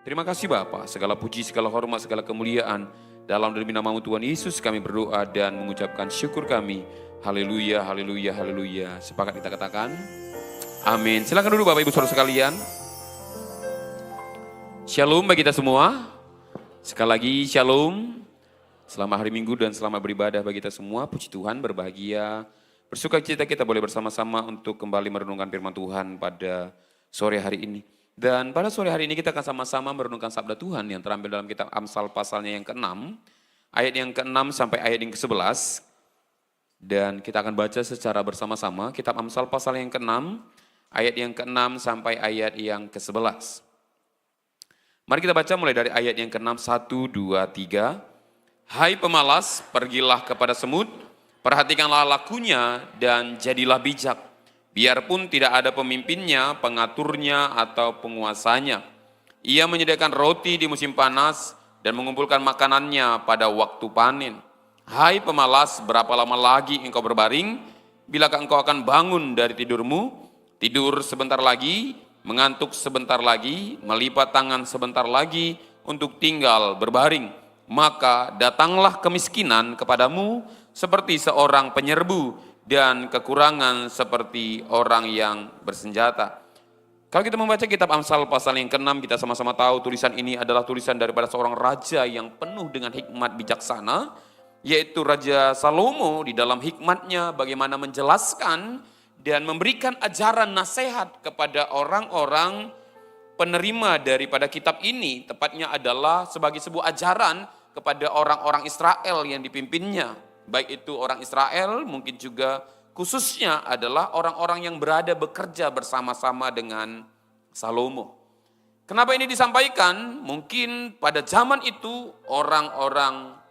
Terima kasih Bapa, segala puji, segala hormat, segala kemuliaan. Dalam demi nama-Mu Tuhan Yesus kami berdoa dan mengucapkan syukur kami. Haleluya, haleluya, haleluya. Sepakat kita katakan, amin. Silakan duduk Bapak Ibu Saudara sekalian. Shalom bagi kita semua. Sekali lagi shalom. Selamat hari Minggu dan selamat beribadah bagi kita semua. Puji Tuhan, berbahagia. Bersuka cita kita boleh bersama-sama untuk kembali merenungkan firman Tuhan pada sore hari ini. Dan pada sore hari ini kita akan sama-sama merenungkan sabda Tuhan yang terambil dalam kitab Amsal pasalnya yang ke-6. Ayat yang ke-6 sampai ayat yang ke-11. Dan kita akan baca secara bersama-sama kitab Amsal pasal yang ke-6. Ayat yang ke-6 sampai ayat yang ke-11. Mari kita baca mulai dari ayat yang ke-6, 1, 2, 3. Hai pemalas, pergilah kepada semut, perhatikanlah lakunya dan jadilah bijak. Biarpun tidak ada pemimpinnya, pengaturnya atau penguasanya. Ia menyediakan roti di musim panas dan mengumpulkan makanannya pada waktu panen. Hai pemalas, berapa lama lagi engkau berbaring? Bilakah engkau akan bangun dari tidurmu? Tidur sebentar lagi, mengantuk sebentar lagi, melipat tangan sebentar lagi untuk tinggal berbaring. Maka datanglah kemiskinan kepadamu seperti seorang penyerbu dan kekurangan seperti orang yang bersenjata. Kalau kita membaca kitab Amsal pasal yang ke-6, kita sama-sama tahu tulisan ini adalah tulisan daripada seorang raja yang penuh dengan hikmat bijaksana, yaitu Raja Salomo. Di dalam hikmatnya bagaimana menjelaskan dan memberikan ajaran nasihat kepada orang-orang penerima daripada kitab ini, tepatnya adalah sebagai sebuah ajaran kepada orang-orang Israel yang dipimpinnya. Baik itu orang Israel, mungkin juga khususnya adalah orang-orang yang berada bekerja bersama-sama dengan Salomo. Kenapa ini disampaikan? Mungkin pada zaman itu orang-orang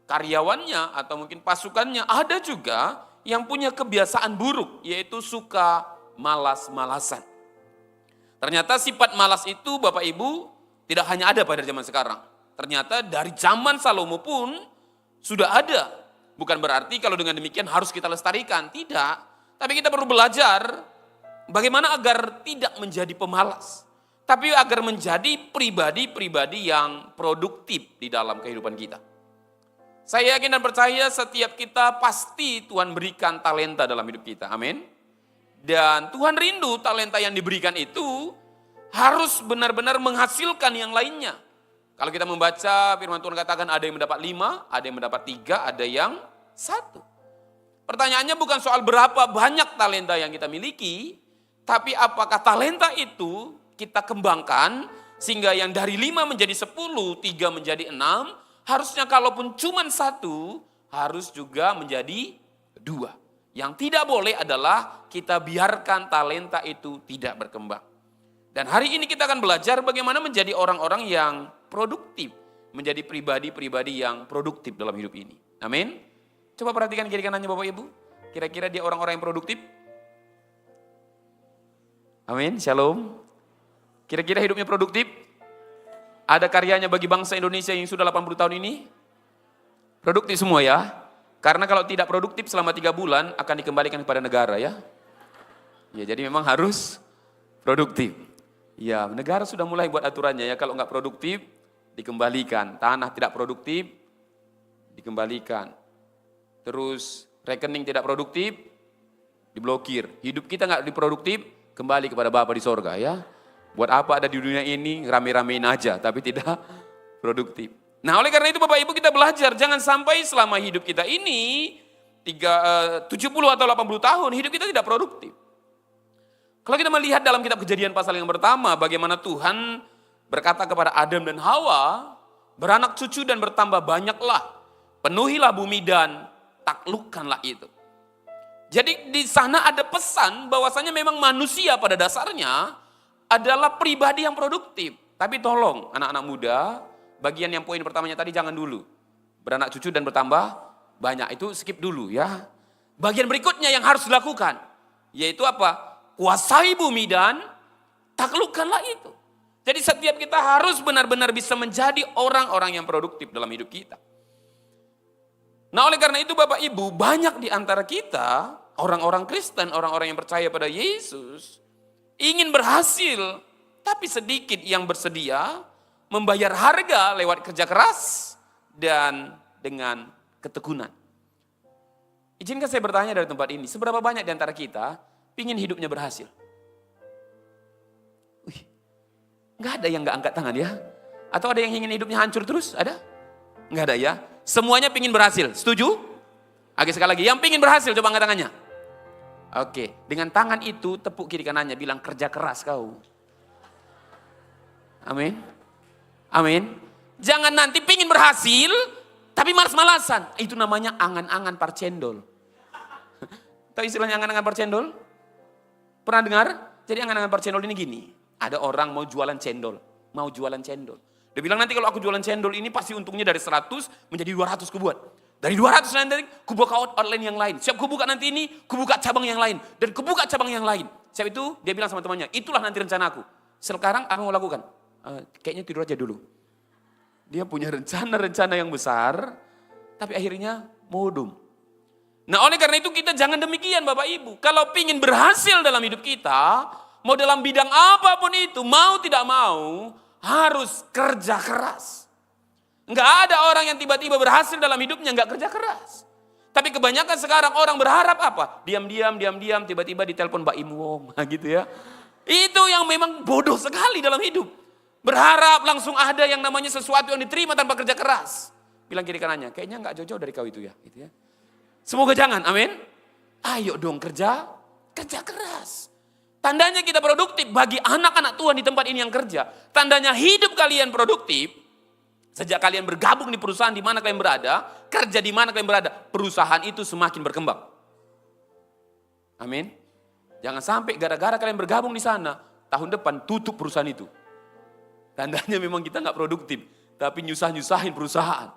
karyawannya atau mungkin pasukannya ada juga yang punya kebiasaan buruk, yaitu suka malas-malasan. Ternyata sifat malas itu Bapak Ibu tidak hanya ada pada zaman sekarang. Ternyata dari zaman Salomo pun sudah ada. Bukan berarti kalau dengan demikian harus kita lestarikan, tidak. Tapi kita perlu belajar bagaimana agar tidak menjadi pemalas. Tapi agar menjadi pribadi-pribadi yang produktif di dalam kehidupan kita. Saya yakin dan percaya setiap kita pasti Tuhan berikan talenta dalam hidup kita. Amin. Dan Tuhan rindu talenta yang diberikan itu harus benar-benar menghasilkan yang lainnya. Kalau kita membaca firman Tuhan katakan ada yang mendapat 5, ada yang mendapat 3, ada yang 1. Pertanyaannya bukan soal berapa banyak talenta yang kita miliki, tapi apakah talenta itu kita kembangkan sehingga yang dari 5 menjadi 10, 3 menjadi 6, harusnya kalaupun cuma 1, harus juga menjadi 2. Yang tidak boleh adalah kita biarkan talenta itu tidak berkembang. Dan hari ini kita akan belajar bagaimana menjadi orang-orang yang produktif. Menjadi pribadi-pribadi yang produktif dalam hidup ini. Amin. Coba perhatikan kiri kanannya Bapak Ibu. Kira-kira dia orang-orang yang produktif? Amin, shalom. Kira-kira hidupnya produktif? Ada karyanya bagi bangsa Indonesia yang sudah 80 tahun ini? Produktif semua ya. Karena kalau tidak produktif selama 3 bulan akan dikembalikan kepada negara ya. Ya jadi memang harus produktif. Ya negara sudah mulai buat aturannya ya, kalau nggak produktif dikembalikan. Tanah tidak produktif dikembalikan. Terus rekening tidak produktif diblokir. Hidup kita nggak diproduktif kembali kepada Bapa di sorga ya. Buat apa ada di dunia ini rame-ramein aja tapi tidak produktif. Nah oleh karena itu Bapak Ibu kita belajar jangan sampai selama hidup kita ini 70 atau 80 tahun hidup kita tidak produktif. Kalau kita melihat dalam kitab Kejadian pasal yang pertama bagaimana Tuhan berkata kepada Adam dan Hawa, beranak cucu dan bertambah banyaklah, penuhilah bumi dan taklukkanlah itu. Jadi di sana ada pesan bahwasanya memang manusia pada dasarnya adalah pribadi yang produktif. Tapi tolong anak-anak muda, bagian yang poin pertamanya tadi jangan dulu. Beranak cucu dan bertambah banyak itu skip dulu ya. Bagian berikutnya yang harus dilakukan yaitu apa? Kuasai bumi dan taklukkanlah itu. Jadi setiap kita harus benar-benar bisa menjadi orang-orang yang produktif dalam hidup kita. Nah oleh karena itu Bapak Ibu banyak di antara kita, orang-orang Kristen, orang-orang yang percaya pada Yesus, ingin berhasil, tapi sedikit yang bersedia membayar harga lewat kerja keras dan dengan ketekunan. Izinkan saya bertanya dari tempat ini, seberapa banyak di antara kita ingin hidupnya berhasil? Nggak ada yang nggak angkat tangan ya? Atau ada yang ingin hidupnya hancur terus? Ada? Nggak ada ya? Semuanya ingin berhasil, setuju? Oke, sekali lagi, yang ingin berhasil coba angkat tangannya. Oke, dengan tangan itu tepuk kiri kanannya, bilang kerja keras kau. Amin. Amin. Jangan nanti ingin berhasil, tapi malas-malasan. Itu namanya angan-angan parcendol. Tahu istilahnya angan-angan parcendol? Pernah dengar? Jadi angan-angan parcendol ini gini. Ada orang mau jualan cendol. Mau jualan cendol. Dia bilang nanti kalau aku jualan cendol ini pasti untungnya dari 100 menjadi 200 kubuat. Dari 200 nanti kubuka outline yang lain. Siap kubuka nanti ini, kubuka cabang yang lain. Dan kubuka cabang yang lain. Siap itu dia bilang sama temannya, itulah nanti rencana aku. Sekarang aku mau lakukan. Kayaknya tidur aja dulu. Dia punya rencana-rencana yang besar, tapi akhirnya modum. Nah oleh karena itu kita jangan demikian Bapak Ibu. Kalau ingin berhasil dalam hidup kita, mau dalam bidang apapun itu, mau tidak mau, harus kerja keras. Enggak ada orang yang tiba-tiba berhasil dalam hidupnya enggak kerja keras. Tapi kebanyakan sekarang orang berharap apa? Diam-diam, tiba-tiba ditelepon Mbak Imu, gitu ya. Itu yang memang bodoh sekali dalam hidup. Berharap langsung ada yang namanya sesuatu yang diterima tanpa kerja keras. Bilang kiri kanannya, kayaknya enggak jauh-jauh dari kau itu ya. Gitu ya. Semoga jangan, amin. Ayo dong kerja keras. Tandanya kita produktif bagi anak-anak Tuhan di tempat ini yang kerja. Tandanya hidup kalian produktif. Sejak kalian bergabung di perusahaan di mana kalian berada, kerja di mana kalian berada, perusahaan itu semakin berkembang. Amin. Jangan sampai gara-gara kalian bergabung di sana, tahun depan tutup perusahaan itu. Tandanya memang kita nggak produktif, tapi nyusah-nyusahin perusahaan.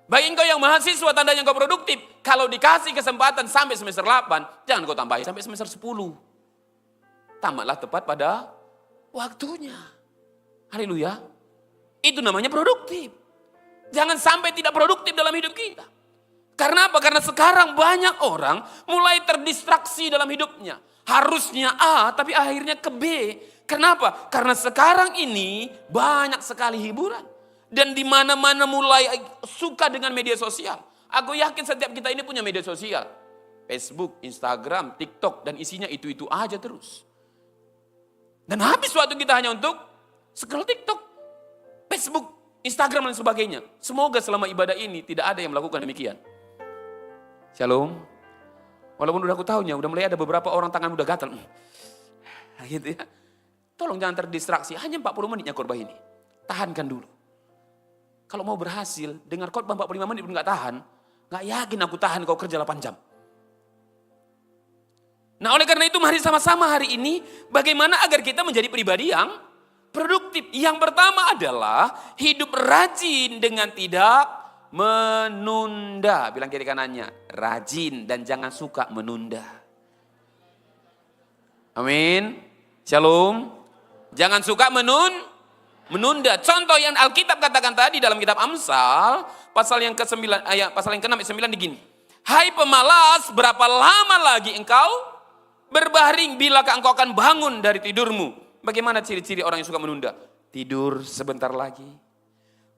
Bagi engkau yang mahasiswa tandanya engkau produktif, kalau dikasih kesempatan sampai semester 8, jangan kau tambahin sampai semester 10. Tamatlah tepat pada waktunya. Haleluya. Itu namanya produktif. Jangan sampai tidak produktif dalam hidup kita. Karena apa? Karena sekarang banyak orang mulai terdistraksi dalam hidupnya. Harusnya A, tapi akhirnya ke B. Kenapa? Karena sekarang ini banyak sekali hiburan. Dan di mana-mana mulai suka dengan media sosial. Aku yakin setiap kita ini punya media sosial. Facebook, Instagram, TikTok, dan isinya itu-itu aja terus. Dan habis waktu kita hanya untuk scroll TikTok, Facebook, Instagram, dan sebagainya. Semoga selama ibadah ini tidak ada yang melakukan demikian. Shalom. Walaupun udah aku tahunya, udah mulai ada beberapa orang tangan udah gatal. Gitu ya. Tolong jangan terdistraksi, hanya 40 menitnya khotbah ini. Tahankan dulu. Kalau mau berhasil, dengar khotbah 45 menit pun gak tahan, gak yakin aku tahan kau kerja 8 jam. Nah oleh karena itu mari sama-sama hari ini bagaimana agar kita menjadi pribadi yang produktif. Yang pertama adalah hidup rajin dengan tidak menunda. Bilang kiri kanannya, rajin dan jangan suka menunda. Amin. Shalom. Jangan suka menunda. Contoh yang Alkitab katakan tadi dalam kitab Amsal, pasal yang ke-9 ayat pasal yang ke-6 ayat 9 begini. Hai pemalas, berapa lama lagi engkau berbaring, bilakah engkau akan bangun dari tidurmu? Bagaimana ciri-ciri orang yang suka menunda? Tidur sebentar lagi,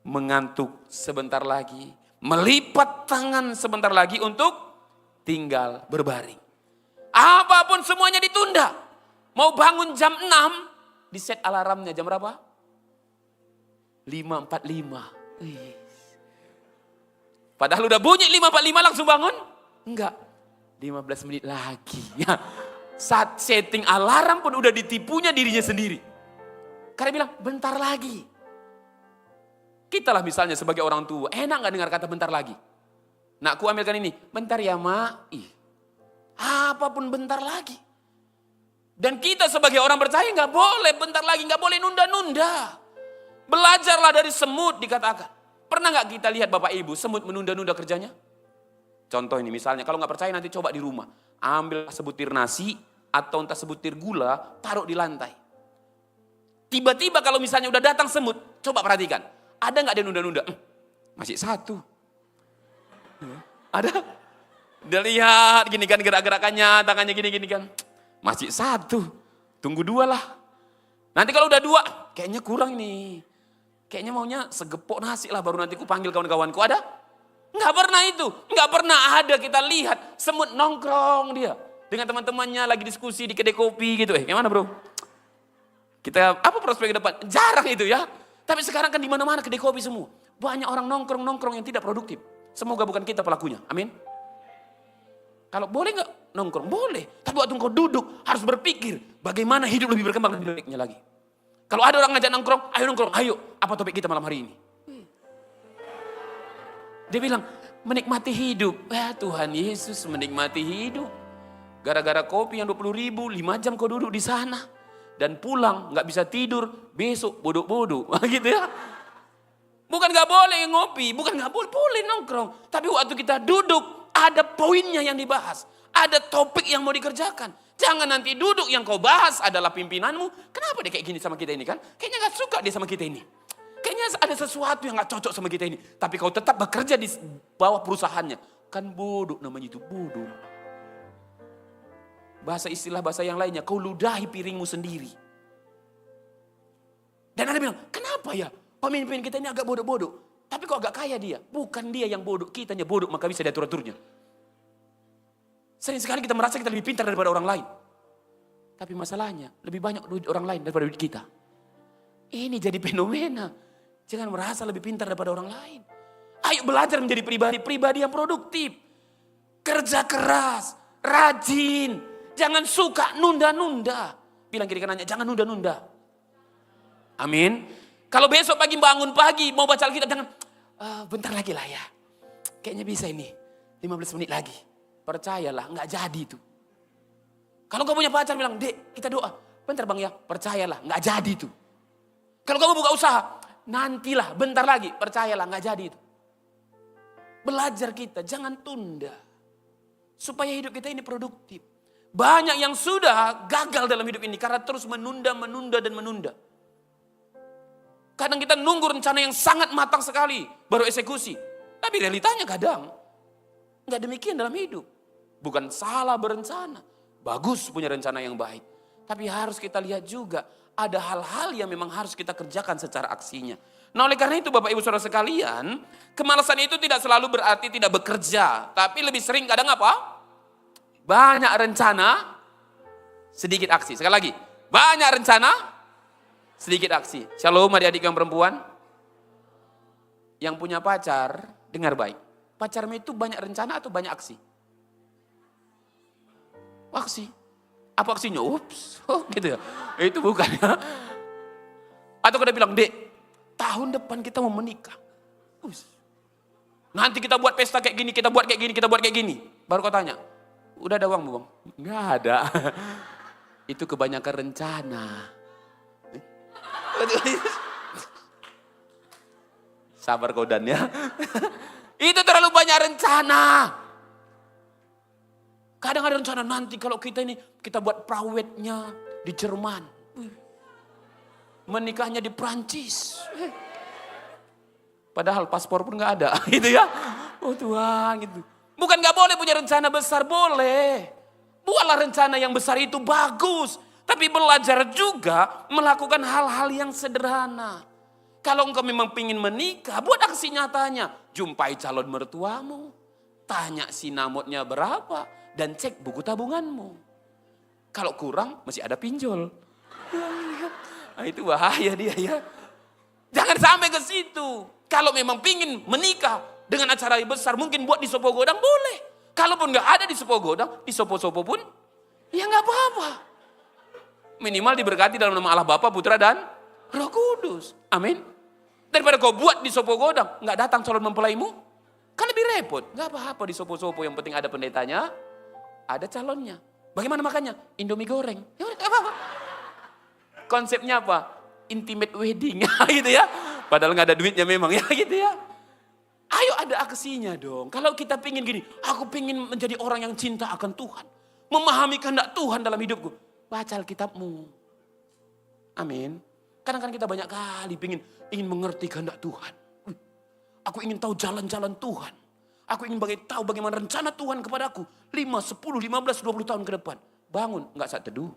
mengantuk sebentar lagi, melipat tangan sebentar lagi untuk tinggal berbaring. Apapun semuanya ditunda. Mau bangun jam 6, di set alarmnya jam berapa? 5.45. Padahal udah bunyi 5.45 langsung bangun? Enggak, 15 menit lagi. Ya. Saat setting alarm pun udah ditipunya dirinya sendiri. Karena bilang, bentar lagi. Kita lah misalnya sebagai orang tua, enak gak dengar kata bentar lagi? Nah aku ambilkan ini, bentar ya mak. Apapun bentar lagi. Dan kita sebagai orang percaya gak boleh bentar lagi, gak boleh nunda-nunda. Belajarlah dari semut dikatakan. Pernah gak kita lihat Bapak Ibu, semut menunda-nunda kerjanya? Contoh ini misalnya, kalau gak percaya nanti coba di rumah. Ambil sebutir nasi atau entah sebutir gula, taruh di lantai. Tiba-tiba kalau misalnya udah datang semut, coba perhatikan. Ada gak dia nunda-nunda? Masih satu. Ada? Dia lihat gini kan gerak-gerakannya, tangannya gini-gini kan. Masih satu. Tunggu 2 lah. Nanti kalau udah 2, kayaknya kurang nih. Kayaknya maunya segepok nasi lah baru nanti ku panggil kawan-kawanku. Ada? Nggak pernah itu. Nggak pernah ada kita lihat semut nongkrong dia. Dengan teman-temannya lagi diskusi di kedai kopi gitu. Gimana bro? Kita apa prospek ke depan? Jarang itu ya. Tapi sekarang kan di mana-mana kedai kopi semua. Banyak orang nongkrong-nongkrong yang tidak produktif. Semoga bukan kita pelakunya. Amin. Kalau boleh nggak nongkrong? Boleh. Tapi waktu engkau duduk harus berpikir bagaimana hidup lebih berkembang lebih baiknya lagi. Kalau ada orang ngajak nongkrong, ayo nongkrong, ayo. Apa topik kita malam hari ini? Dia bilang, menikmati hidup. Ya Tuhan Yesus menikmati hidup. Gara-gara kopi yang 20.000, 5 jam kau duduk di sana. Dan pulang, gak bisa tidur, besok bodoh-bodoh. Gitu ya. Bukan gak boleh ngopi, bukan gak boleh, boleh nongkrong. Tapi waktu kita duduk, ada poinnya yang dibahas. Ada topik yang mau dikerjakan. Jangan nanti duduk yang kau bahas adalah pimpinanmu. Kenapa dia kayak gini sama kita ini kan? Kayaknya gak suka dia sama kita ini. Kayaknya ada sesuatu yang gak cocok sama kita ini. Tapi kau tetap bekerja di bawah perusahaannya. Kan bodoh namanya itu, bodoh. Bahasa yang lainnya, kau ludahi piringmu sendiri. Dan Anda bilang, kenapa ya pemimpin kita ini agak bodoh-bodoh? Tapi kok agak kaya dia? Bukan dia yang bodoh, kitanya bodoh maka bisa diatur-aturnya. Sering sekali kita merasa kita lebih pintar daripada orang lain. Tapi masalahnya, lebih banyak duit orang lain daripada duit kita. Ini jadi fenomena. Jangan merasa lebih pintar daripada orang lain. Ayo belajar menjadi pribadi yang produktif. Kerja keras, rajin. Jangan suka nunda-nunda. Bilang kiri kanannya, jangan nunda-nunda. Amin. Kalau besok pagi bangun pagi, mau baca Alkitab, jangan, bentar lagi lah ya. Kayaknya bisa ini, 15 menit lagi. Percayalah, nggak jadi itu. Kalau kamu punya pacar bilang, dek kita doa. Bentar bang ya, percayalah, nggak jadi itu. Kalau kamu buka usaha, nantilah, bentar lagi, percayalah, nggak jadi itu. Belajar kita, jangan tunda. Supaya hidup kita ini produktif. Banyak yang sudah gagal dalam hidup ini karena terus menunda. Kadang kita nunggu rencana yang sangat matang sekali, baru eksekusi. Tapi realitanya kadang, nggak demikian dalam hidup. Bukan salah berencana, bagus punya rencana yang baik. Tapi harus kita lihat juga, ada hal-hal yang memang harus kita kerjakan secara aksinya. Nah oleh karena itu Bapak Ibu Saudara sekalian, kemalasan itu tidak selalu berarti tidak bekerja. Tapi lebih sering kadang apa? Banyak rencana, sedikit aksi. Sekali lagi, banyak rencana, sedikit aksi. Shalom adik-adik yang perempuan. Yang punya pacar, dengar baik. Pacarmu itu banyak rencana atau banyak aksi? Aksi. Apa aksinya? Ups, gitu ya. Itu bukan ya. Atau kita bilang, dek, tahun depan kita mau menikah. Nanti kita buat pesta kayak gini, kita buat kayak gini. Baru kau tanya, udah ada uang bang? Nggak ada. Itu kebanyakan rencana. Sabar kau Dan ya. Itu terlalu banyak rencana. Kadang ada rencana nanti kalau kita buat prawednya di Jerman. Menikahnya di Prancis. Padahal paspor pun nggak ada, gitu ya. Oh Tuhan, gitu. Bukan nggak boleh punya rencana besar, boleh. Buatlah rencana yang besar itu bagus. Tapi belajar juga melakukan hal-hal yang sederhana. Kalau engkau memang ingin menikah, buat aksi nyatanya. Jumpai calon mertuamu. Tanya sinamotnya berapa. Dan cek buku tabunganmu. Kalau kurang, masih ada pinjol. Nah, itu bahaya dia ya. Jangan sampai ke situ. Kalau memang ingin menikah dengan acara yang besar, mungkin buat di Sopo Godang boleh. Kalaupun nggak ada di Sopo Godang, di Sopo-Sopo pun, ya nggak apa-apa. Minimal diberkati dalam nama Allah Bapa, Putra dan Roh Kudus. Amin. Daripada kau buat di Sopo Godang, nggak datang calon mempelaimu, kan lebih repot. Nggak apa-apa di Sopo-Sopo, yang penting ada pendetanya, ada calonnya. Bagaimana makannya? Indomie goreng. Ya udah, nggak apa-apa. Konsepnya apa? Intimate wedding, gitu ya. Padahal nggak ada duitnya memang, ya gitu ya. Ayo ada aksinya dong. Kalau kita pingin gini, aku pingin menjadi orang yang cinta akan Tuhan. Memahami kehendak Tuhan dalam hidupku. Baca Alkitabmu. Amin. Kadang-kadang kita banyak kali ingin mengerti kehendak Tuhan. Aku ingin tahu jalan-jalan Tuhan. Aku ingin tahu bagaimana rencana Tuhan kepadaku. 5, 10, 15, 20 tahun ke depan. Bangun, nggak saat teduh.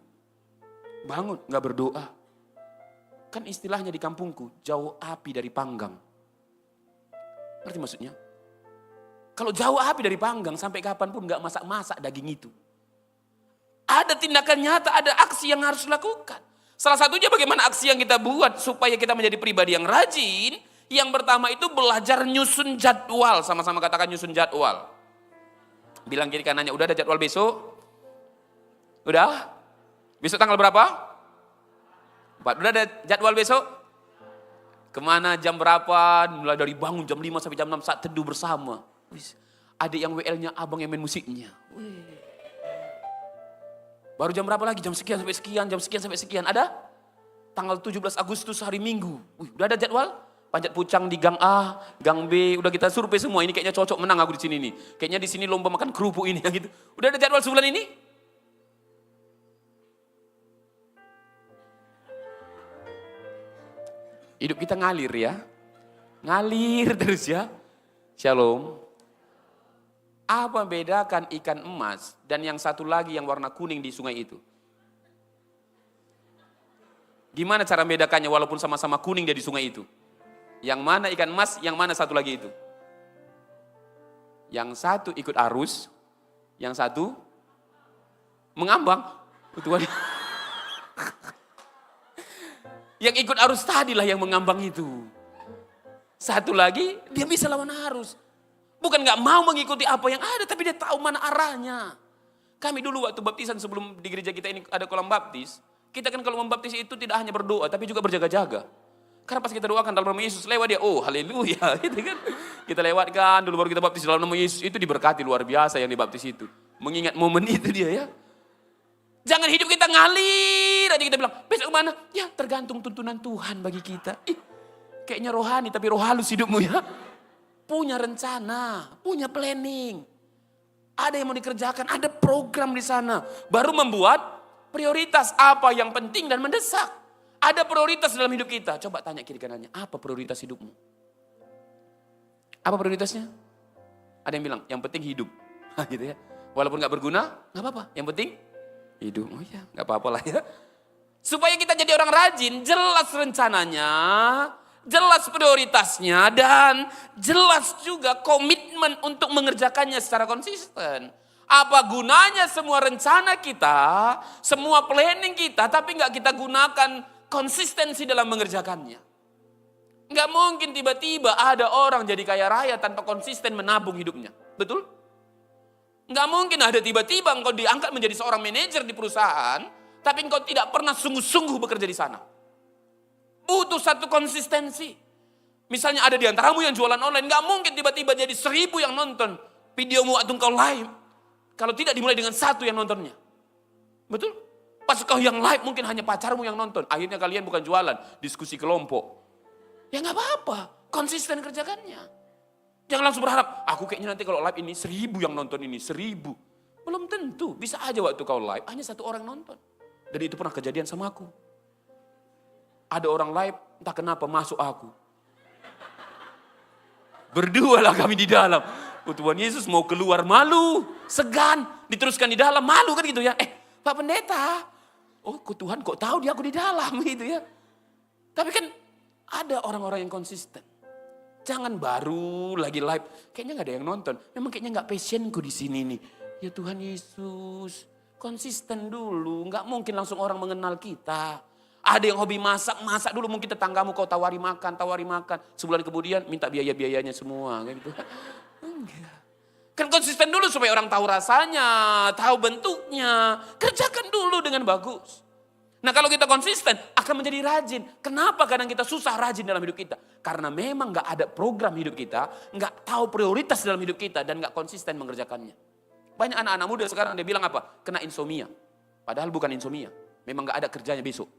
Bangun, nggak berdoa. Kan istilahnya di kampungku, jauh api dari panggang. Ngerti maksudnya? Kalau jauh api dari panggang, sampai kapanpun gak masak-masak daging itu. Ada tindakan nyata, ada aksi yang harus dilakukan. Salah satunya bagaimana aksi yang kita buat supaya kita menjadi pribadi yang rajin. Yang pertama itu belajar nyusun jadwal. Sama-sama katakan nyusun jadwal. Bilang kiri kanannya, udah ada jadwal besok? Udah? Besok tanggal berapa? 4. Udah ada jadwal besok? Kemana, jam berapa? Mulai dari bangun jam 5 sampai jam 6 saat teduh bersama. Adik yang WL-nya, abang yang main musiknya. Baru jam berapa lagi? Jam sekian sampai sekian, jam sekian sampai sekian. Ada? Tanggal 17 Agustus hari Minggu. Udah ada jadwal? Panjat pucang di gang A, gang B. Udah kita survei semua. Ini kayaknya cocok menang aku di sini nih. Kayaknya di sini lomba makan kerupuk ini. Gitu. Udah ada jadwal sebulan ini? Hidup kita ngalir ya. Ngalir terus ya. Shalom. Apa bedakan ikan emas dan yang satu lagi yang warna kuning di sungai itu? Gimana cara membedakannya walaupun sama-sama kuning dia di sungai itu? Yang mana ikan emas, yang mana satu lagi itu? Yang satu ikut arus, yang satu mengambang. Betul. Yang ikut arus tadilah yang mengambang itu. Satu lagi, dia bisa lawan arus. Bukan gak mau mengikuti apa yang ada, tapi dia tahu mana arahnya. Kami dulu waktu baptisan sebelum di gereja kita ini ada kolam baptis. Kita kan kalau membaptis itu tidak hanya berdoa, tapi juga berjaga-jaga. Karena pas kita doakan dalam nama Yesus, lewat dia, oh haleluya. Gitu kan. Kita lewatkan, dulu baru kita baptis dalam nama Yesus. Itu diberkati luar biasa yang dibaptis itu. Mengingat momen itu dia ya. Jangan hidup kita ngalir aja kita bilang, besok kemana? Ya tergantung tuntunan Tuhan bagi kita. Kayaknya rohani tapi roh halus hidupmu ya. Punya rencana, punya planning. Ada yang mau dikerjakan, ada program di sana. Baru membuat prioritas apa yang penting dan mendesak. Ada prioritas dalam hidup kita. Coba tanya kiri kanannya, apa prioritas hidupmu? Apa prioritasnya? Ada yang bilang, yang penting hidup. Gitu ya. Walaupun gak berguna, gak apa-apa. Yang penting hidup. Oh ya, gak apa-apa lah ya. Supaya kita jadi orang rajin, jelas rencananya, jelas prioritasnya, dan jelas juga komitmen untuk mengerjakannya secara konsisten. Apa gunanya semua rencana kita, semua planning kita, tapi gak kita gunakan konsistensi dalam mengerjakannya. Gak mungkin tiba-tiba ada orang jadi kaya raya tanpa konsisten menabung hidupnya. Betul? Gak mungkin ada tiba-tiba engkau diangkat menjadi seorang manajer di perusahaan, tapi engkau tidak pernah sungguh-sungguh bekerja di sana. Butuh satu konsistensi. Misalnya ada di antaramu yang jualan online, gak mungkin tiba-tiba jadi 1000 yang nonton videomu waktu engkau live. Kalau tidak dimulai dengan 1 yang nontonnya. Betul? Pas kau yang live mungkin hanya pacarmu yang nonton. Akhirnya kalian bukan jualan, diskusi kelompok. Ya gak apa-apa, konsisten kerjakannya. Jangan langsung berharap, aku kayaknya nanti kalau live ini 1000 yang nonton ini, 1000. Belum tentu, bisa aja waktu kau live hanya 1 orang nonton. Dan itu pernah kejadian sama aku. Ada orang live, entah kenapa masuk aku. Berdua lah kami di dalam. Oh, Tuhan Yesus mau keluar malu, segan, diteruskan di dalam, malu kan gitu ya. Pak Pendeta, oh Tuhan kok tahu dia aku di dalam gitu ya. Tapi kan ada orang-orang yang konsisten. Jangan baru lagi live, kayaknya gak ada yang nonton. Memang kayaknya gak passionku di sini nih. Ya Tuhan Yesus, konsisten dulu. Gak mungkin langsung orang mengenal kita. Ada yang hobi masak, masak dulu. Mungkin tetanggamu kau tawari makan. Sebulan kemudian minta biaya-biayanya semua. Kayak gitu. Enggak. Kan konsisten dulu supaya orang tahu rasanya, tahu bentuknya. Kerjakan dulu dengan bagus. Nah kalau kita konsisten akan menjadi rajin. Kenapa kadang kita susah rajin dalam hidup kita? Karena memang gak ada program hidup kita, gak tahu prioritas dalam hidup kita dan gak konsisten mengerjakannya. Banyak anak-anak muda sekarang dia bilang apa? Kena insomnia. Padahal bukan insomnia. Memang gak ada kerjanya besok.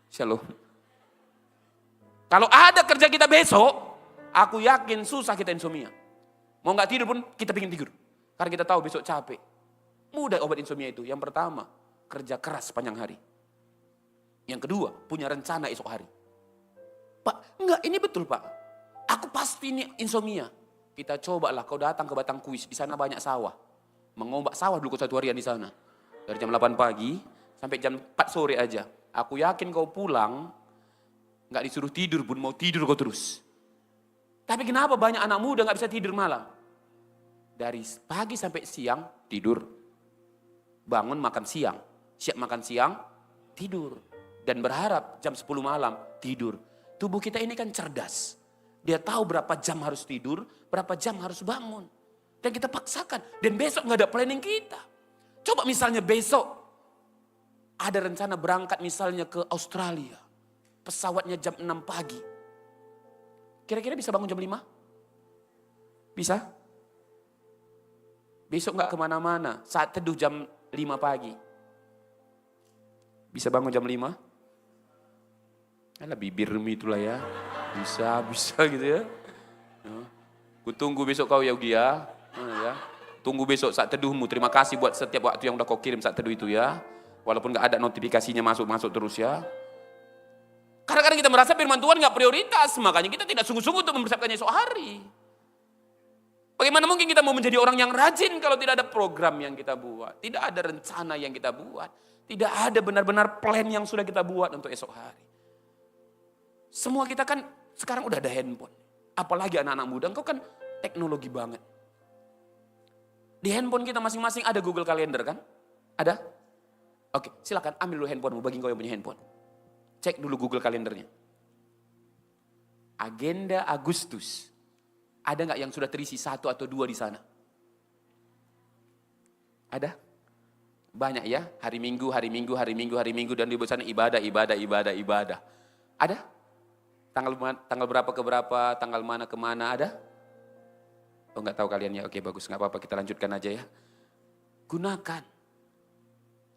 Shalom. Kalau ada kerja kita besok, aku yakin susah kita insomnia. Mau gak tidur pun kita pengen tidur. Karena kita tahu besok capek. Mudah obat insomnia itu. Yang pertama, kerja keras sepanjang hari. Yang kedua, punya rencana esok hari. Pak, enggak ini betul Pak. Aku pasti ini insomnia. Kita cobalah kau datang ke Batang Kuis. Di sana banyak sawah. Mengombak sawah dulu 1 harian di sana. Dari jam 8 pagi sampai jam 4 sore aja. Aku yakin kau pulang, gak disuruh tidur pun mau tidur kau terus. Tapi kenapa banyak anak muda gak bisa tidur malam? Dari pagi sampai siang tidur. Bangun makan siang, siap makan siang, tidur. Dan berharap jam 10 malam tidur. Tubuh kita ini kan cerdas. Dia tahu berapa jam harus tidur, berapa jam harus bangun. Dan kita paksakan. Dan besok gak ada planning kita. Coba misalnya besok ada rencana berangkat misalnya ke Australia. Pesawatnya jam 6 pagi. Kira-kira bisa bangun jam 5? Bisa? Besok gak kemana-mana, saat teduh jam 5 pagi. Bisa bangun jam 5? Alah bibirmu itulah ya. Bisa gitu ya. Ku tunggu besok kau ya Ugi ya. Tunggu besok saat teduhmu. Terima kasih buat setiap waktu yang udah kau kirim saat teduh itu ya. Walaupun gak ada notifikasinya masuk terus ya. Kadang-kadang kita merasa firman Tuhan gak prioritas. Makanya kita tidak sungguh-sungguh untuk mempersiapkannya esok hari. Bagaimana mungkin kita mau menjadi orang yang rajin kalau tidak ada program yang kita buat. Tidak ada rencana yang kita buat. Tidak ada benar-benar plan yang sudah kita buat untuk esok hari. Semua kita kan sekarang udah ada handphone. Apalagi anak-anak muda, engkau kan teknologi banget. Di handphone kita masing-masing ada Google Calendar kan? Ada? Oke, silakan ambil dulu handphonemu bagi engkau yang punya handphone. Cek dulu Google Kalendernya. Agenda Agustus. Ada nggak yang sudah terisi 1 atau 2 di sana? Ada? Banyak ya, hari Minggu, dan di sana ibadah. Ada? Tanggal berapa ke berapa, tanggal mana ke mana, ada? Oh nggak tahu kalian ya, oke bagus, nggak apa-apa kita lanjutkan aja ya. Gunakan.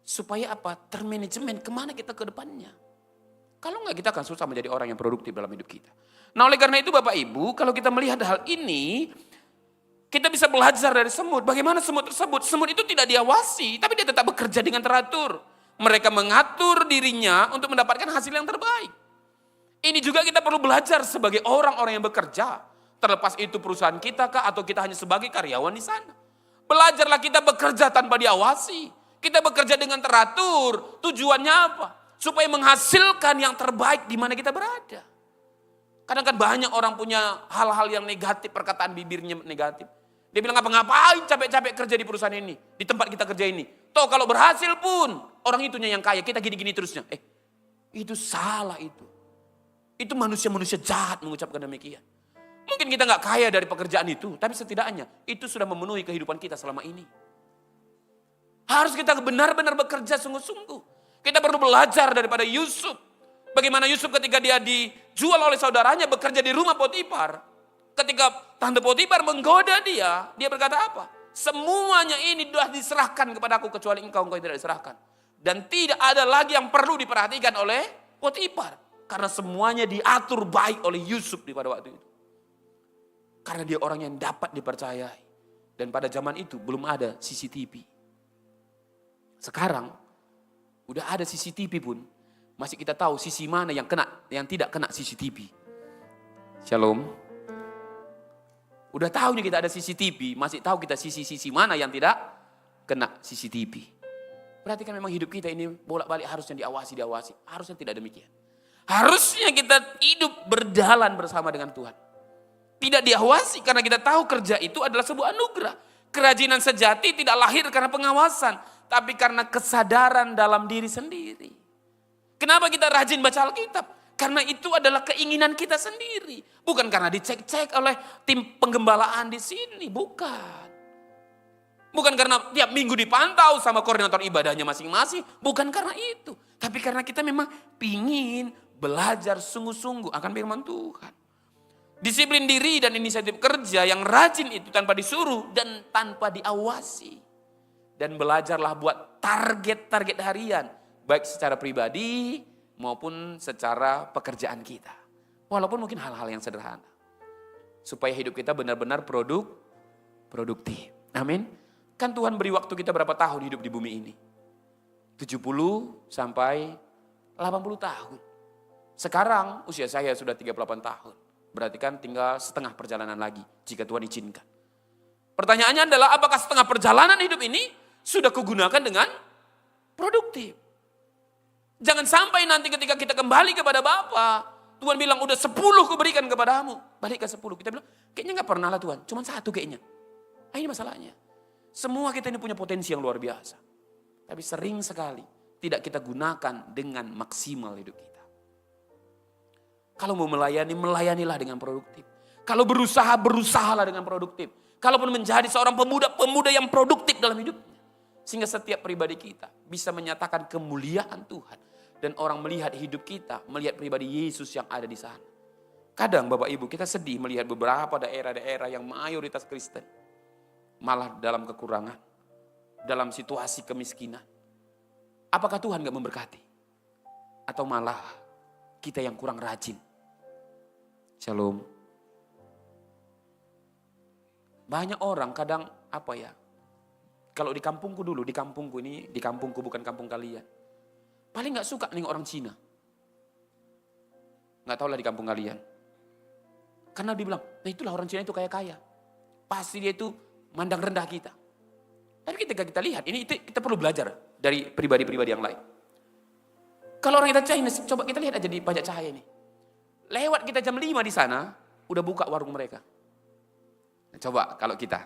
Supaya apa? Termanajemen kemana kita ke depannya. Kalau enggak kita akan susah menjadi orang yang produktif dalam hidup kita. Nah oleh karena itu Bapak Ibu, kalau kita melihat hal ini, kita bisa belajar dari semut. Bagaimana semut tersebut? Semut itu tidak diawasi, tapi dia tetap bekerja dengan teratur. Mereka mengatur dirinya untuk mendapatkan hasil yang terbaik. Ini juga kita perlu belajar sebagai orang-orang yang bekerja. Terlepas itu perusahaan kita kah atau kita hanya sebagai karyawan di sana. Belajarlah kita bekerja tanpa diawasi. Kita bekerja dengan teratur. Tujuannya apa? Supaya menghasilkan yang terbaik di mana kita berada. Kadang kan banyak orang punya hal-hal yang negatif, perkataan bibirnya negatif. Dia bilang ngapain capek-capek kerja di perusahaan ini, di tempat kita kerja ini. Toh kalau berhasil pun, orang itunya yang kaya, kita gini-gini terusnya. Itu salah itu. Itu manusia-manusia jahat mengucapkan demikian. Mungkin kita nggak kaya dari pekerjaan itu, tapi setidaknya itu sudah memenuhi kehidupan kita selama ini. Harus kita benar-benar bekerja sungguh-sungguh. Kita perlu belajar daripada Yusuf. Bagaimana Yusuf ketika dia dijual oleh saudaranya bekerja di rumah Potifar. Ketika tante Potifar menggoda dia berkata apa? Semuanya ini sudah diserahkan kepadaku kecuali engkau yang tidak diserahkan. Dan tidak ada lagi yang perlu diperhatikan oleh Potifar. Karena semuanya diatur baik oleh Yusuf pada waktu itu. Karena dia orang yang dapat dipercayai. Dan pada zaman itu belum ada CCTV. Sekarang udah ada CCTV pun, masih kita tahu sisi mana yang kena, yang tidak kena CCTV. Shalom. Udah tahu nih kita ada CCTV, masih tahu kita sisi-sisi mana yang tidak kena CCTV. Berarti kan memang hidup kita ini bolak-balik harusnya diawasi. Harusnya tidak demikian. Harusnya kita hidup berjalan bersama dengan Tuhan. Tidak diawasi karena kita tahu kerja itu adalah sebuah anugerah. Kerajinan sejati tidak lahir karena pengawasan, tapi karena kesadaran dalam diri sendiri. Kenapa kita rajin baca Alkitab? Karena itu adalah keinginan kita sendiri. Bukan karena dicek-cek oleh tim penggembalaan di sini. Bukan. Bukan karena tiap minggu dipantau sama koordinator ibadahnya masing-masing. Bukan karena itu. Tapi karena kita memang pingin belajar sungguh-sungguh akan firman Tuhan. Disiplin diri dan inisiatif kerja yang rajin itu tanpa disuruh dan tanpa diawasi. Dan belajarlah buat target-target harian. Baik secara pribadi maupun secara pekerjaan kita. Walaupun mungkin hal-hal yang sederhana. Supaya hidup kita benar-benar produktif. Amin. Kan Tuhan beri waktu kita berapa tahun hidup di bumi ini? 70 sampai 80 tahun. Sekarang usia saya sudah 38 tahun. Berarti kan tinggal setengah perjalanan lagi jika Tuhan izinkan. Pertanyaannya adalah apakah setengah perjalanan hidup ini sudah kugunakan dengan produktif? Jangan sampai nanti ketika kita kembali kepada Bapa, Tuhan bilang udah 10 kuberikan kepadamu. Balik ke 10. Kita bilang kayaknya gak pernah lah Tuhan. Cuma 1 kayaknya. Nah, ini masalahnya. Semua kita ini punya potensi yang luar biasa. Tapi sering sekali tidak kita gunakan dengan maksimal hidup kita. Kalau mau melayani, melayanilah dengan produktif. Kalau berusaha, berusahalah dengan produktif. Kalaupun menjadi seorang pemuda yang produktif dalam hidupnya. Sehingga setiap pribadi kita bisa menyatakan kemuliaan Tuhan. Dan orang melihat hidup kita, melihat pribadi Yesus yang ada di sana. Kadang Bapak Ibu kita sedih melihat beberapa daerah-daerah yang mayoritas Kristen. Malah dalam kekurangan, dalam situasi kemiskinan. Apakah Tuhan gak memberkati? Atau malah kita yang kurang rajin? Shalom. Banyak orang kadang kalau di kampungku dulu, di kampungku bukan kampung kalian. Paling gak suka nih orang Cina. Gak tahu lah di kampung kalian. Karena dia bilang, nah itulah orang Cina itu kaya-kaya. Pasti dia itu mandang rendah kita. Tapi ketika kita lihat, kita perlu belajar dari pribadi-pribadi yang lain. Kalau orang kita Chinese, coba kita lihat aja di Pajak Cahaya ini. Lewat kita jam 5 di sana, udah buka warung mereka. Nah, coba kalau kita.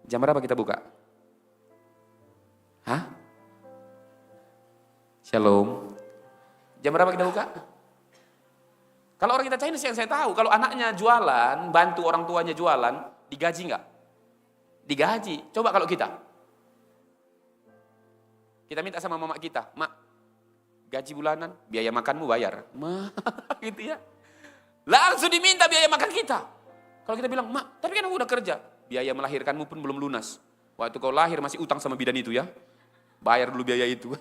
Jam berapa kita buka? Hah? Shalom. Jam berapa kita buka? Kalau orang kita Chinese yang saya tahu, kalau anaknya jualan, bantu orang tuanya jualan, digaji nggak? Digaji. Coba kalau kita minta sama mama kita, mak, gaji bulanan, biaya makanmu bayar. Gitu ya. Langsung diminta biaya makan kita. Kalau kita bilang, mak, tapi kan aku udah kerja. Biaya melahirkanmu pun belum lunas. Waktu kau lahir masih utang sama bidan itu ya. Bayar dulu biaya itu.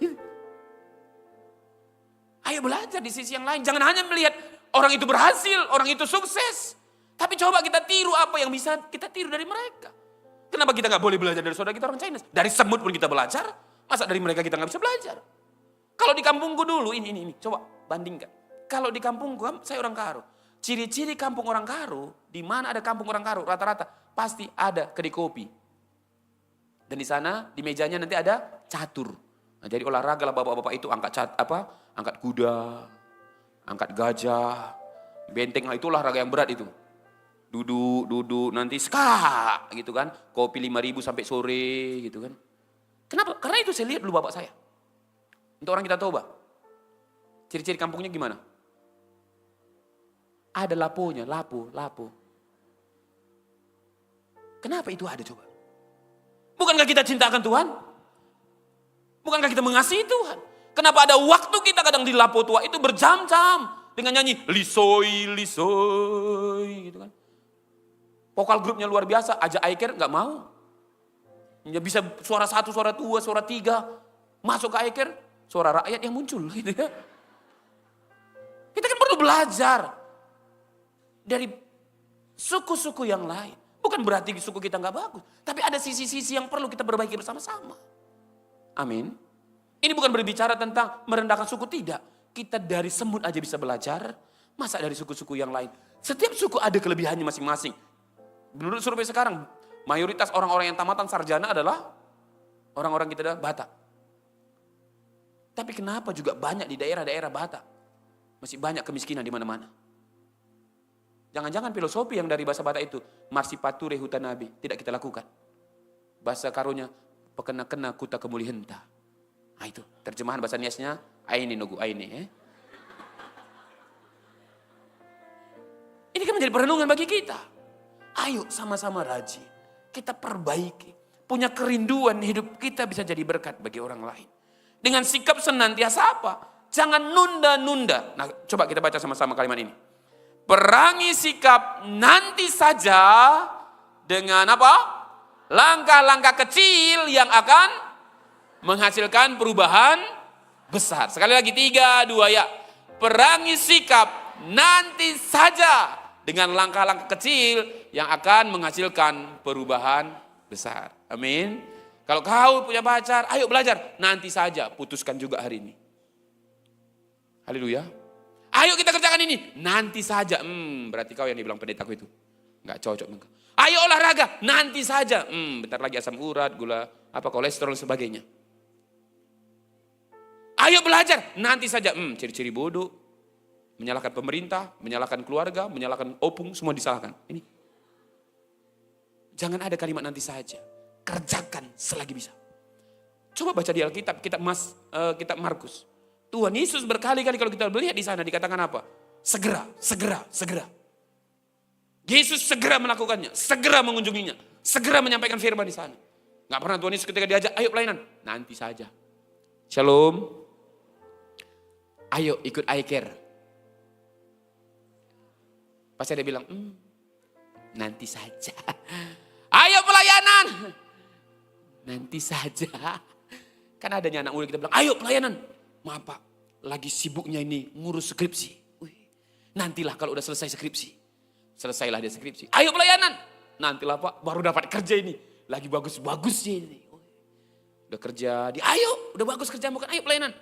Ayo belajar di sisi yang lain. Jangan hanya melihat orang itu berhasil, orang itu sukses. Tapi coba kita tiru apa yang bisa kita tiru dari mereka. Kenapa kita gak boleh belajar dari saudara kita orang Chinese? Dari semut pun kita belajar. Masa dari mereka kita gak bisa belajar? Kalau di kampungku dulu, ini. Coba bandingkan. Kalau di kampungku, saya orang Karo. Ciri-ciri kampung orang Karo, di mana ada kampung orang Karo, rata-rata pasti ada kedai kopi. Dan di sana, di mejanya nanti ada catur. Nah, jadi olahraga lah bapak-bapak itu angkat kuda, angkat gajah, benteng lah itu olahraga yang berat itu. Duduk, nanti skak gitu kan. Kopi 5.000 sampai sore gitu kan. Kenapa? Karena itu saya lihat dulu bapak saya. Untuk orang kita Toba. Ciri-ciri kampungnya gimana? Ada laponya, lapo. Kenapa itu ada coba? Bukankah kita cintakan Tuhan? Bukankah kita mengasihi Tuhan? Kenapa ada waktu kita kadang di lapo tua itu berjam-jam dengan nyanyi lisoi gitu kan? Vokal grupnya luar biasa, aja Aiker nggak mau. Ya bisa suara 1, suara 2, suara 3 masuk ke Aiker, suara rakyat yang muncul gitu ya. Kita kan perlu belajar dari suku-suku yang lain. Bukan berarti suku kita nggak bagus, tapi ada sisi-sisi yang perlu kita perbaiki bersama-sama. Amin. Ini bukan berbicara tentang merendahkan suku, tidak. Kita dari semut aja bisa belajar, masa dari suku-suku yang lain. Setiap suku ada kelebihannya masing-masing. Menurut survei sekarang, mayoritas orang-orang yang tamatan sarjana adalah orang-orang kita adalah Batak. Tapi kenapa juga banyak di daerah-daerah Batak? Masih banyak kemiskinan di mana-mana. Jangan-jangan filosofi yang dari bahasa Batak itu, marsipature hutanabi, tidak kita lakukan. Bahasa Karonya, pekena-kena kuta kemulihenta. Nah itu, terjemahan bahasa Niasnya, aini nogu aini. Ini kan menjadi perenungan bagi kita. Ayo sama-sama rajin, kita perbaiki. Punya kerinduan hidup kita bisa jadi berkat bagi orang lain. Dengan sikap senantiasa apa? Jangan nunda-nunda. Nah coba kita baca sama-sama kalimat ini. Perangi sikap nanti saja dengan apa? Langkah-langkah kecil yang akan menghasilkan perubahan besar. Sekali lagi 3, 2 ya. Perangi sikap nanti saja dengan langkah-langkah kecil yang akan menghasilkan perubahan besar. Amin. Kalau kau punya pacar, ayo belajar. Nanti saja, putuskan juga hari ini. Haleluya. Ayo kita kerjakan ini. Nanti saja. Berarti kau yang dibilang pendetaku itu. Enggak cocok. Ayo olahraga. Nanti saja. Bentar lagi asam urat, gula, kolesterol dan sebagainya. Ayo belajar, nanti saja. Ciri-ciri bodoh, menyalahkan pemerintah, menyalahkan keluarga, menyalahkan opung, semua disalahkan. Ini. Jangan ada kalimat nanti saja. Kerjakan selagi bisa. Coba baca di Alkitab, kitab Markus. Tuhan Yesus berkali-kali kalau kita melihat di sana dikatakan apa? Segera, segera, segera. Yesus segera melakukannya, segera mengunjunginya, segera menyampaikan firman di sana. Gak pernah Tuhan Yesus ketika diajak, ayo pelayanan, nanti saja. Shalom. Ayo ikut iCare. Pasti ada bilang, nanti saja. Ayo pelayanan. Nanti saja. Kan adanya anak muda kita bilang, ayo pelayanan. Maaf Pak, lagi sibuknya ini ngurus skripsi. Nantilah kalau udah selesai skripsi. Selesailah dia skripsi. Ayo pelayanan. Nantilah Pak, baru dapat kerja ini. Lagi bagus-bagusnya ini. Udah kerja, ayo udah bagus kerjaan bukan, ayo pelayanan.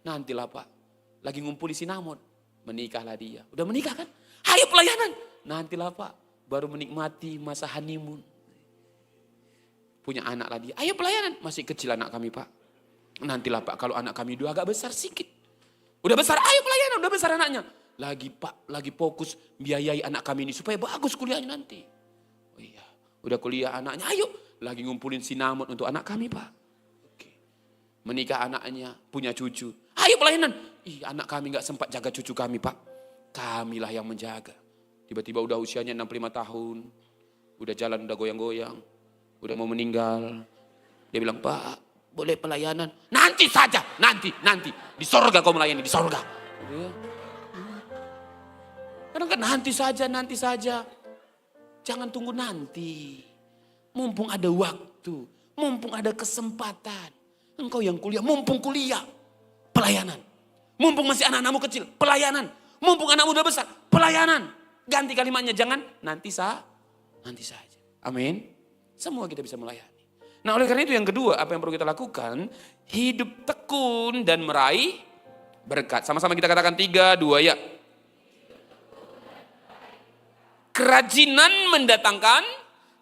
Nantilah Pak, lagi ngumpul di sinamon. Menikahlah dia. Udah menikah kan? Ayo pelayanan. Nantilah Pak, baru menikmati masa honeymoon. Punya anak lah dia. Ayo pelayanan. Masih kecil anak kami Pak. Nantilah Pak, kalau anak kami udah agak besar sedikit. Udah besar, ayo pelayanan. Udah besar anaknya. Lagi Pak, lagi fokus biayai anak kami ini supaya bagus kuliahnya nanti. Oh iya, udah kuliah anaknya. Ayo, lagi ngumpulin sinamon untuk anak kami Pak. Oke. Menikah anaknya, punya cucu. Ayo pelayanan. Anak kami gak sempat jaga cucu kami Pak. Kamilah yang menjaga. Tiba-tiba udah usianya 65 tahun. Udah jalan, udah goyang-goyang. Udah mau meninggal. Dia bilang, Pak, boleh pelayanan? Nanti saja, nanti. Di sorga kau melayani, di sorga. Kadang kan nanti saja. Jangan tunggu nanti. Mumpung ada waktu, mumpung ada kesempatan. Engkau yang kuliah, mumpung kuliah, pelayanan. Mumpung masih anak-anakmu kecil, pelayanan. Mumpung anakmu udah besar, pelayanan. Ganti kalimatnya, jangan nanti saja. Amin. Semua kita bisa melayani. Nah oleh karena itu yang kedua, apa yang perlu kita lakukan? Hidup tekun dan meraih berkat. Sama-sama kita katakan 3, 2 ya. Kerajinan mendatangkan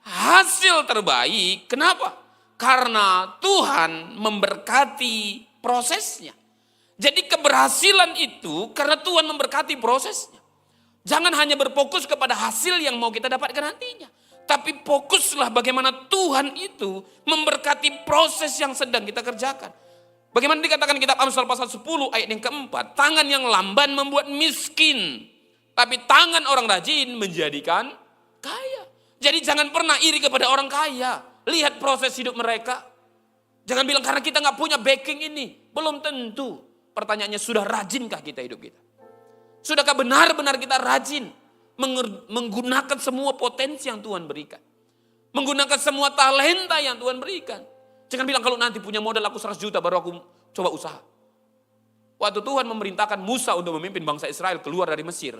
hasil terbaik. Kenapa? Karena Tuhan memberkati prosesnya. Jadi keberhasilan itu karena Tuhan memberkati prosesnya. Jangan hanya berfokus kepada hasil yang mau kita dapatkan nantinya. Tapi fokuslah bagaimana Tuhan itu memberkati proses yang sedang kita kerjakan. Bagaimana dikatakan kitab Amsal pasal 10 ayat yang keempat. Tangan yang lamban membuat miskin. Tapi tangan orang rajin menjadikan kaya. Jadi jangan pernah iri kepada orang kaya. Lihat proses hidup mereka. Jangan bilang karena kita gak punya backing ini. Belum tentu. Pertanyaannya sudah rajinkah kita hidup kita? Sudahkah benar-benar kita rajin menggunakan semua potensi yang Tuhan berikan? Menggunakan semua talenta yang Tuhan berikan. Jangan bilang kalau nanti punya modal aku 100 juta baru aku coba usaha. Waktu Tuhan memerintahkan Musa untuk memimpin bangsa Israel keluar dari Mesir.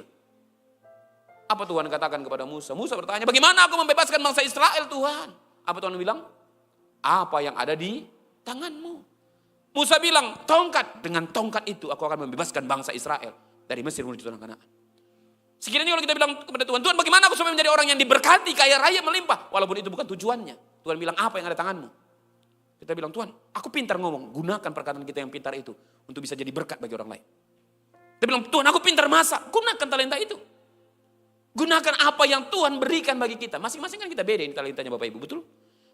Apa Tuhan katakan kepada Musa? Musa bertanya, bagaimana aku membebaskan bangsa Israel Tuhan? Apa Tuhan bilang? Apa yang ada di tanganmu? Musa bilang, tongkat. Dengan tongkat itu aku akan membebaskan bangsa Israel dari Mesir menuju tanah Kanaan. Sekiranya kalau kita bilang kepada Tuhan, Tuhan bagaimana aku supaya menjadi orang yang diberkati, kaya raya, melimpah. Walaupun itu bukan tujuannya. Tuhan bilang, apa yang ada tanganmu? Kita bilang, Tuhan aku pintar ngomong. Gunakan perkataan kita yang pintar itu untuk bisa jadi berkat bagi orang lain. Kita bilang, Tuhan aku pintar masak. Gunakan talenta itu. Gunakan apa yang Tuhan berikan bagi kita. Masing-masing kan kita beda ini talentanya Bapak Ibu, betul?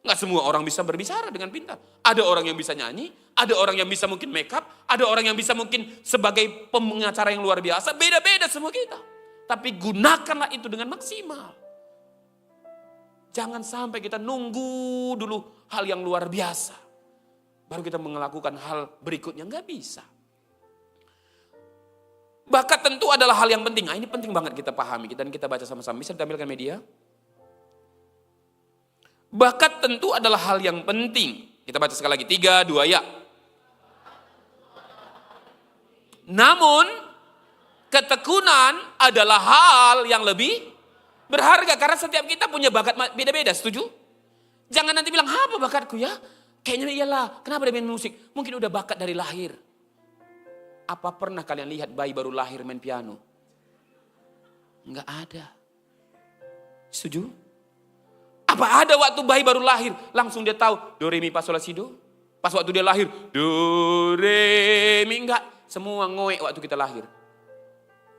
Nggak semua orang bisa berbicara dengan pintar. Ada orang yang bisa nyanyi, ada orang yang bisa mungkin make up, ada orang yang bisa mungkin sebagai pengacara yang luar biasa. Beda-beda semua kita. Tapi gunakanlah itu dengan maksimal. Jangan sampai kita nunggu dulu hal yang luar biasa. Baru kita melakukan hal berikutnya, nggak bisa. Bakat tentu adalah hal yang penting. Nah, ini penting banget kita pahami dan kita baca sama-sama. Bisa ditampilkan media? Bakat tentu adalah hal yang penting. Kita baca sekali lagi. 3, 2 ya. Namun ketekunan adalah hal yang lebih berharga. Karena setiap kita punya bakat beda-beda. Setuju? Jangan nanti bilang, apa bakatku ya? Kayaknya iyalah. Kenapa dia main musik? Mungkin udah bakat dari lahir. Apa pernah kalian lihat bayi baru lahir main piano? Enggak ada. Setuju? Apa ada waktu bayi baru lahir langsung dia tahu do re mi fa sol la si do? Pas waktu dia lahir, do, re, mi, enggak. Semua ngoek waktu kita lahir.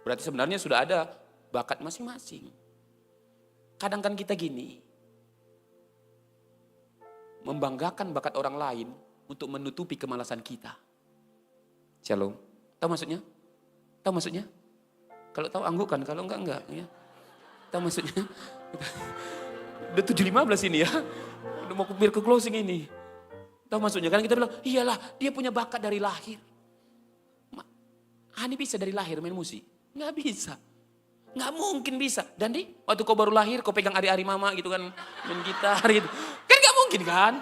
Berarti sebenarnya sudah ada bakat masing-masing. Kadang kan kita gini, membanggakan bakat orang lain untuk menutupi kemalasan kita. Shalom. Tahu maksudnya? Tahu maksudnya? Kalau tahu anggukan, kalau enggak ya. Tahu maksudnya? Udah 7.15 ini ya. Udah mau ke closing ini. Tahu maksudnya? Kan kita bilang, iyalah dia punya bakat dari lahir. Hani bisa dari lahir main musik? Nggak bisa. Nggak mungkin bisa. Dan waktu kau baru lahir, kau pegang ari-ari mama gitu kan. Main gitar gitu. Kan nggak mungkin kan?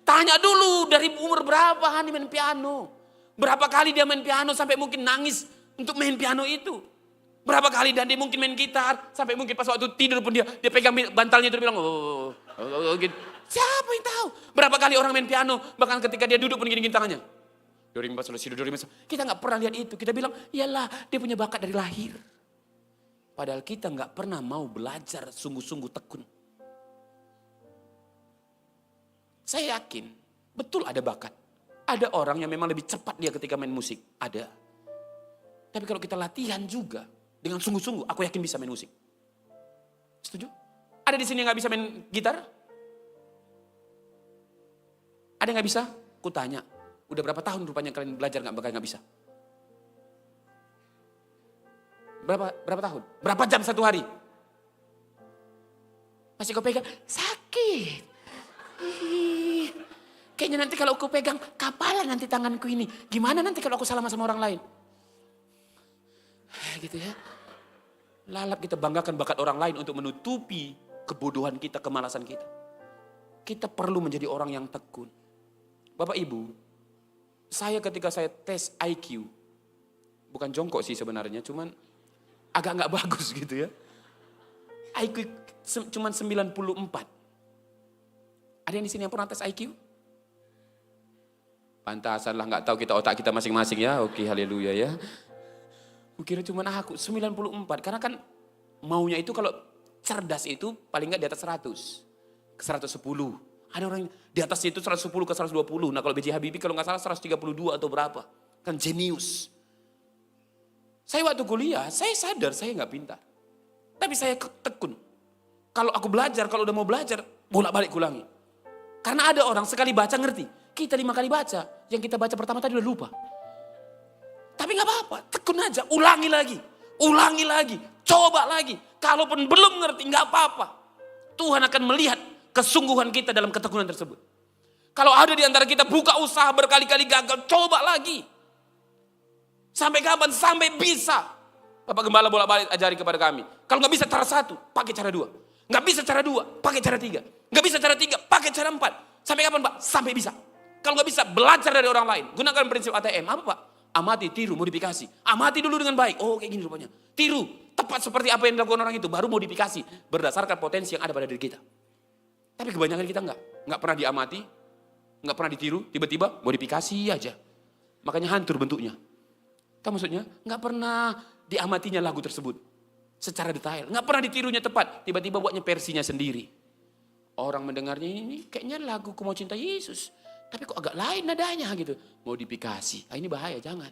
Tanya dulu dari umur berapa Hani main piano. Berapa kali dia main piano sampai mungkin nangis untuk main piano itu. Berapa kali Dandi mungkin main gitar. Sampai mungkin pas waktu tidur pun dia pegang bantalnya itu dia bilang, oh gitu. Siapa yang tahu? Berapa kali orang main piano, bahkan ketika dia duduk pun gini-gini tangannya. Kita nggak pernah lihat itu. Kita bilang, iyalah dia punya bakat dari lahir. Padahal kita nggak pernah mau belajar sungguh-sungguh tekun. Saya yakin, betul ada bakat. Ada orang yang memang lebih cepat dia ketika main musik. Ada. Tapi kalau kita latihan juga, dengan sungguh-sungguh, aku yakin bisa main musik. Setuju? Ada di sini yang nggak bisa main gitar? Ada yang nggak bisa? Kutanya. Udah berapa tahun rupanya kalian belajar nggak bisa? Berapa tahun? Berapa jam satu hari? Masih kau pegang, sakit. Kayaknya nanti kalau aku pegang, kapalan nanti tanganku ini. Gimana nanti kalau aku salah sama orang lain? Gitu ya. Lalap kita banggakan bakat orang lain untuk menutupi kebodohan kita, kemalasan kita. Kita perlu menjadi orang yang tekun. Bapak Ibu, saya ketika saya tes IQ, bukan jongkok sih sebenarnya, cuman agak nggak bagus gitu ya. IQ cuman 94. Ada yang di sini yang pernah tes IQ? Pantasan lah nggak tahu kita otak kita masing-masing ya. Oke, haleluya ya. Kukira cuman aku 94, karena kan maunya itu kalau cerdas itu paling nggak di atas 100 ke 110. Ada orang di atasnya itu 110 ke 120. Nah kalau B.J. Habibie kalau nggak salah 132 atau berapa. Kan jenius. Saya waktu kuliah, saya sadar saya nggak pintar. Tapi saya tekun. Kalau aku belajar, kalau udah mau belajar, bolak-balik ulangi. Karena ada orang sekali baca ngerti. Kita 5 kali baca, yang kita baca pertama tadi udah lupa. Tapi nggak apa-apa, tekun aja, ulangi lagi, coba lagi. Kalaupun belum ngerti, nggak apa-apa. Tuhan akan melihat kesungguhan kita dalam ketekunan tersebut. Kalau ada di antara kita buka usaha berkali-kali gagal, coba lagi. Sampai kapan? Sampai bisa. Bapak Gembala bolak-balik ajari kepada kami. Kalau nggak bisa cara 1, pakai cara 2. Nggak bisa cara 2, pakai cara 3. Nggak bisa cara 3, pakai cara 4. Sampai kapan Pak? Sampai bisa. Kalau nggak bisa, belajar dari orang lain. Gunakan prinsip ATM. Apa Pak? Amati, tiru, modifikasi. Amati dulu dengan baik. Oh kayak gini rupanya. Tiru, tepat seperti apa yang dilakukan orang itu. Baru modifikasi. Berdasarkan potensi yang ada pada diri kita. Tapi kebanyakan kita nggak pernah diamati, nggak pernah ditiru, tiba-tiba modifikasi aja. Makanya hancur bentuknya. Tahu maksudnya? Nggak pernah diamatinya lagu tersebut secara detail, nggak pernah ditirunya tepat, tiba-tiba buatnya versinya sendiri. Orang mendengarnya ini kayaknya lagu Ku Mau Cinta Yesus, tapi kok agak lain nadanya gitu. Modifikasi, ini bahaya, jangan.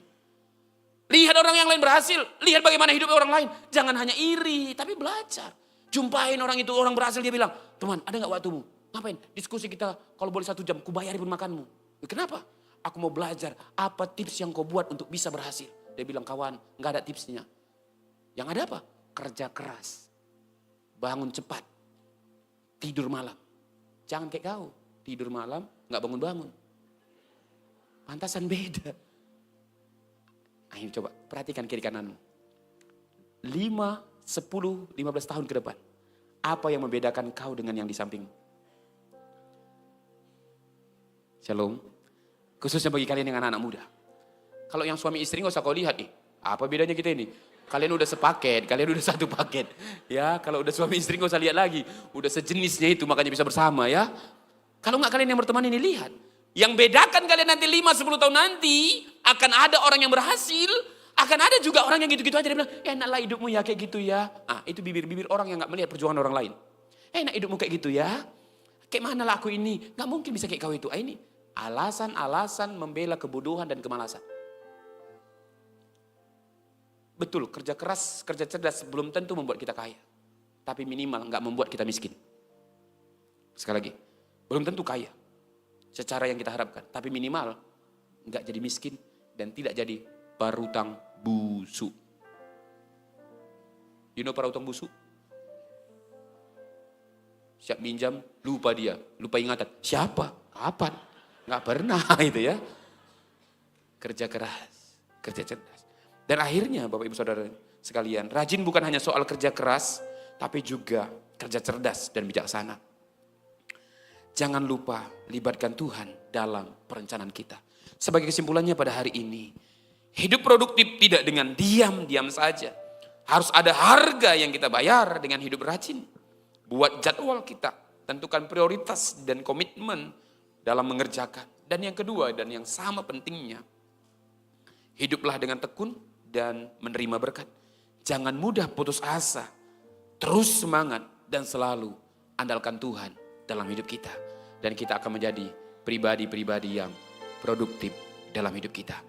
Lihat orang yang lain berhasil, lihat bagaimana hidup orang lain, jangan hanya iri, tapi belajar. Jumpain orang itu, orang berhasil, dia bilang, teman ada gak waktumu? Ngapain? Diskusi kita kalau boleh 1 jam, ku bayari pun makanmu. Kenapa? Aku mau belajar apa tips yang kau buat untuk bisa berhasil. Dia bilang, kawan gak ada tipsnya. Yang ada apa? Kerja keras. Bangun cepat. Tidur malam. Jangan kayak kau. Tidur malam gak bangun-bangun. Pantasan beda. Ayo coba perhatikan kiri kananmu. 5, 10, 15 tahun ke depan. Apa yang membedakan kau dengan yang di sampingmu? Shalom. Khususnya bagi kalian yang anak-anak muda. Kalau yang suami istri gak usah kau lihat nih. Apa bedanya kita ini? Kalian udah sepaket, kalian udah satu paket. Ya, kalau udah suami istri gak usah lihat lagi. Udah sejenisnya itu makanya bisa bersama ya. Kalau gak kalian yang berteman ini lihat. Yang bedakan kalian nanti 5-10 tahun nanti. Akan ada orang yang berhasil. Akan ada juga orang yang gitu-gitu aja. Dia bilang, enaklah hidupmu ya kayak gitu ya. Itu bibir-bibir orang yang gak melihat perjuangan orang lain. Enak hidupmu kayak gitu ya. Kayak mana lah aku ini? Gak mungkin bisa kayak kau itu. Ini alasan-alasan membela kebodohan dan kemalasan. Betul, kerja keras, kerja cerdas belum tentu membuat kita kaya. Tapi minimal gak membuat kita miskin. Sekali lagi, belum tentu kaya secara yang kita harapkan. Tapi minimal gak jadi miskin dan tidak jadi parutang busuk. You know parutang busuk? Siap minjam, lupa dia, lupa ingatan. Siapa? Kapan? Gak pernah itu ya. Kerja keras, kerja cerdas. Dan akhirnya Bapak Ibu Saudara sekalian, rajin bukan hanya soal kerja keras, tapi juga kerja cerdas dan bijaksana. Jangan lupa libatkan Tuhan dalam perencanaan kita. Sebagai kesimpulannya pada hari ini, hidup produktif tidak dengan diam-diam saja. Harus ada harga yang kita bayar dengan hidup rajin. Buat jadwal kita, tentukan prioritas dan komitmen dalam mengerjakan. Dan yang kedua dan yang sama pentingnya, hiduplah dengan tekun dan menerima berkat. Jangan mudah putus asa, terus semangat dan selalu andalkan Tuhan dalam hidup kita. Dan kita akan menjadi pribadi-pribadi yang produktif dalam hidup kita.